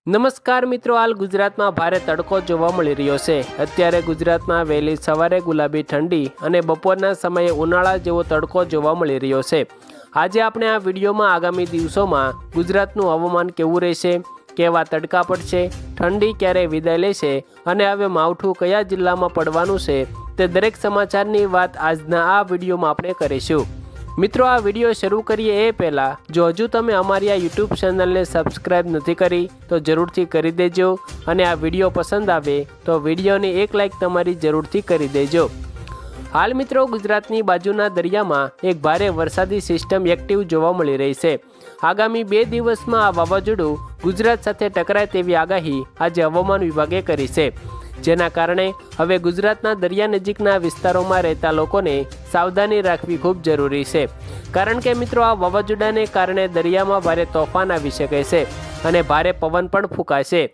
નમસ્કાર મિત્રો, હાલ ગુજરાતમાં ભારે તડકો જોવા મળી રહ્યો છે। અત્યારે ગુજરાતમાં વહેલી સવારે ગુલાબી ઠંડી અને બપોરના સમયે ઉનાળા જેવો તડકો જોવા મળી રહ્યો છે। આજે આપણે આ વિડીયોમાં આગામી દિવસોમાં ગુજરાતનું હવામાન કેવું રહેશે, કેવા તડકા પડશે, ઠંડી ક્યારે વિદાય લેશે અને હવે માવઠું કયા જિલ્લામાં પડવાનું છે તે દરેક સમાચારની વાત આજના આ વિડીયોમાં આપણે કરીશું। મિત્રો, આ વિડીયો શરૂ કરીએ એ પહેલાં જો હજુ તમે અમારી આ યુટ્યુબ ચેનલને સબસ્ક્રાઈબ નથી કરી તો જરૂરથી કરી દેજો અને આ વિડીયો પસંદ આવે તો વિડીયોને એક લાઈક તમારી જરૂરથી કરી દેજો। હાલ મિત્રો, ગુજરાતની બાજુના દરિયામાં એક ભારે વરસાદી સિસ્ટમ એક્ટિવ જોવા મળી રહી છે। આગામી 2 દિવસમાં આ વાવાઝોડું ગુજરાત સાથે ટકરાય તેવી આગાહી આજે હવામાન વિભાગે કરી છે, જેના કારણે હવે ગુજરાતના દરિયા નજીકના વિસ્તારોમાં રહેતા લોકોને સાવધાની રાખવી ખૂબ જરૂરી છે। કારણ કે મિત્રો, આ વાવાઝોડાને કારણે દરિયામાં ભારે તોફાન આવી શકે છે અને ભારે પવન પણ ફૂંકાશે।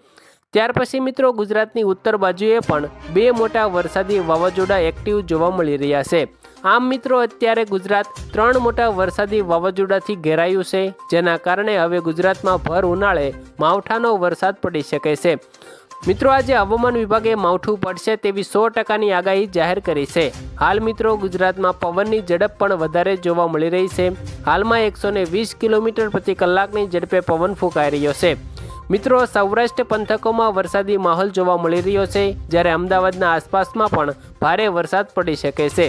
ત્યાર પછી મિત્રો, ગુજરાતની ઉત્તર બાજુએ પણ 2 મોટા વરસાદી વાવાઝોડા એક્ટિવ જોવા મળી રહ્યા છે। આમ મિત્રો, અત્યારે ગુજરાત 3 મોટા વરસાદી વાવાઝોડાથી ઘેરાયું છે, જેના કારણે હવે ગુજરાતમાં ભર ઉનાળે માવઠાનો વરસાદ પડી શકે છે। મિત્રો, આજે હવામાન વિભાગે માવઠું પડશે તેવી 100%ની આગાહી જાહેર કરી છે। હાલ મિત્રો, ગુજરાતમાં પવનની ઝડપ પણ વધારે જોવા મળી રહી છે। હાલમાં 120 કિલોમીટર પ્રતિ કલાકની ઝડપે પવન ફૂંકાઈ રહ્યો છે। મિત્રો, સૌરાષ્ટ્ર પંથકોમાં વરસાદી માહોલ જોવા મળી રહ્યો છે, જ્યારે અમદાવાદના આસપાસમાં પણ ભારે વરસાદ પડી શકે છે।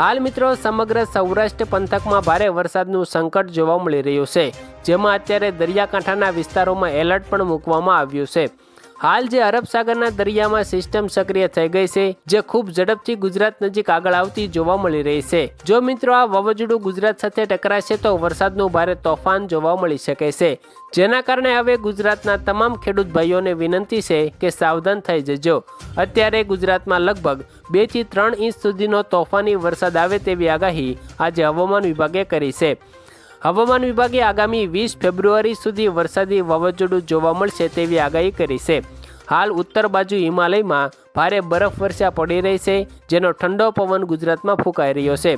હાલ મિત્રો, સમગ્ર સૌરાષ્ટ્ર પંથકમાં ભારે વરસાદનું સંકટ જોવા મળી રહ્યું છે, જેમાં અત્યારે દરિયાકાંઠાના વિસ્તારોમાં એલર્ટ પણ મૂકવામાં આવ્યું છે। હાલ જે અરબ સાગરના દરિયામાં સિસ્ટમ સક્રિય થઈ ગઈ છે, જે ખૂબ ઝડપથી ગુજરાત નજીક આગળ આવતી જોવા મળી રહી છે। જો મિત્રો, આ વાવાઝોડું ગુજરાત સાથે ટકરાશે તો વરસાદનું ભારે તોફાન જોવા મળી શકે છે, જેના કારણે હવે ગુજરાતના તમામ ખેડૂત ભાઈઓને વિનંતી છે કે સાવધાન થઈ જજો। અત્યારે ગુજરાતમાં લગભગ 2 થી 3 ઇંચ સુધીનો તોફાની વરસાદ આવે તેવી આગાહી આજે હવામાન વિભાગે કરી છે। હવામાન વિભાગે આગામી 20 ફેબ્રુઆરી સુધી વરસાદી વાવાઝોડું જોવા મળશે તેવી આગાહી કરી છે। હાલ ઉત્તર બાજુ હિમાલયમાં ભારે બરફવર્ષા પડી રહી છે, જેનો ઠંડો પવન ગુજરાતમાં ફૂંકાઈ રહ્યો છે,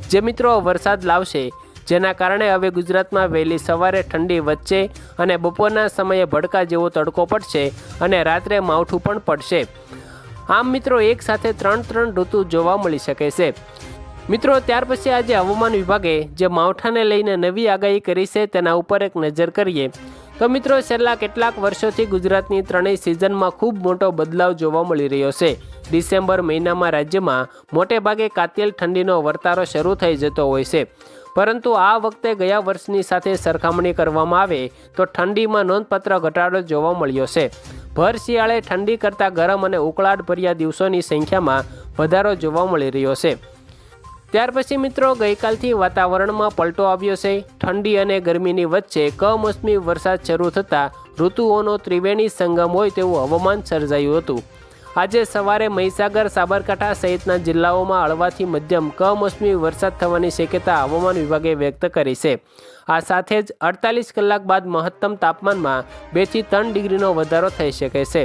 જે મિત્રો વરસાદ લાવશે, જેના કારણે હવે ગુજરાતમાં વહેલી સવારે ઠંડી વધશે અને બપોરના સમયે ભડકા જેવો તડકો પડશે અને રાત્રે માવઠું પણ પડશે। આમ મિત્રો, એક સાથે 3 ઋતુ જોવા મળી શકે છે। મિત્રો, ત્યાર પછી આજે હવામાન વિભાગે જે માવઠાને લઈને નવી આગાહી કરી છે તેના ઉપર એક નજર કરીએ તો મિત્રો, છેલ્લા કેટલાક વર્ષોથી ગુજરાતની ત્રણેય સિઝનમાં ખૂબ મોટો બદલાવ જોવા મળી રહ્યો છે। ડિસેમ્બર મહિનામાં રાજ્યમાં મોટે ભાગે કાતિલ ઠંડીનો વર્તારો શરૂ થઈ જતો હોય છે, પરંતુ આ વખતે ગયા વર્ષની સાથે સરખામણી કરવામાં આવે તો ઠંડીમાં નોંધપાત્ર ઘટાડો જોવા મળ્યો છે। ભર શિયાળે ઠંડી કરતાં ગરમ અને ઉકળાટભર્યા દિવસોની સંખ્યામાં વધારો જોવા મળી રહ્યો છે। ત્યાર પછી મિત્રો, ગઈકાલથી વાતાવરણમાં પલટો આવ્યો છે। ઠંડી અને ગરમીની વચ્ચે કમોસમી વરસાદ શરૂ થતાં ઋતુઓનો ત્રિવેણી સંગમ હોય તેવું હવામાન સર્જાયું હતું। આજે સવારે મહીસાગર, સાબરકાંઠા સહિતના જિલ્લાઓમાં હળવાથી મધ્યમ કમોસમી વરસાદ થવાની શક્યતા હવામાન વિભાગે વ્યક્ત કરી છે। આ સાથે જ 48 કલાક બાદ મહત્તમ તાપમાનમાં 2 થી 3 ડિગ્રીનો વધારો થઈ શકે છે।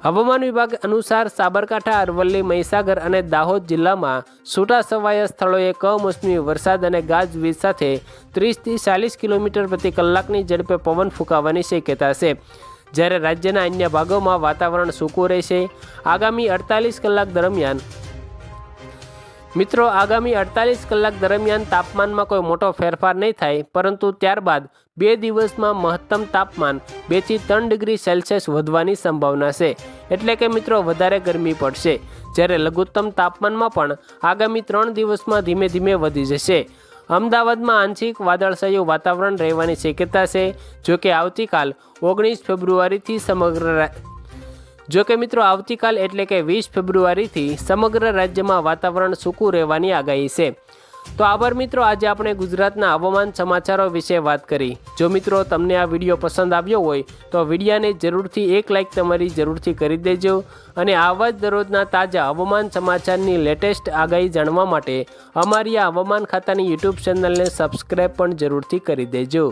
હવામાન વિભાગ અનુસાર સાબરકાંઠા, અરવલ્લી, મહીસાગર અને દાહોદ જિલ્લામાં છૂટાછવાયા સ્થળોએ કમોસમી વરસાદ અને ગાજવીજ સાથે 30 થી 40 કિલોમીટર પ્રતિ કલાકની ઝડપે પવન ફૂંકાવાની શક્યતા છે, જ્યારે રાજ્યના અન્ય ભાગોમાં વાતાવરણ સૂકું રહેશે। આગામી 48 કલાક દરમિયાન મિત્રો, આગામી 48 કલાક દરમિયાન તાપમાનમાં કોઈ મોટો ફેરફાર નહીં થાય, પરંતુ ત્યારબાદ 2 દિવસમાં મહત્તમ તાપમાન 2 થી 3 ડિગ્રી સેલ્સિયસ વધવાની સંભાવના છે, એટલે કે મિત્રો વધારે ગરમી પડશે, જ્યારે લઘુત્તમ તાપમાનમાં પણ આગામી 3 દિવસમાં ધીમે ધીમે વધી જશે। અમદાવાદમાં આંશિક વાદળછાયું વાતાવરણ રહેવાની શક્યતા છે। જોકે આવતીકાલ 19 ફેબ્રુઆરીથી આવતીકાલ એટલે કે 20 ફેબ્રુઆરીથી સમગ્ર રાજ્યમાં વાતાવરણ સૂકું રહેવાની આગાહી છે। તો આભાર મિત્રો, આજે આપણે ગુજરાતના હવામાન સમાચારો વિશે વાત કરી। જો મિત્રો તમને આ વિડીયો પસંદ આવ્યો હોય તો વિડીયોને જરૂરથી એક લાઈક તમારી જરૂરથી કરી દેજો અને આવા જ દરરોજના તાજા હવામાન સમાચારની લેટેસ્ટ આગાહી જાણવા માટે અમારી આ હવામાન ખાતાની યુટ્યુબ ચેનલને સબસ્ક્રાઈબ પણ જરૂરથી કરી દેજો।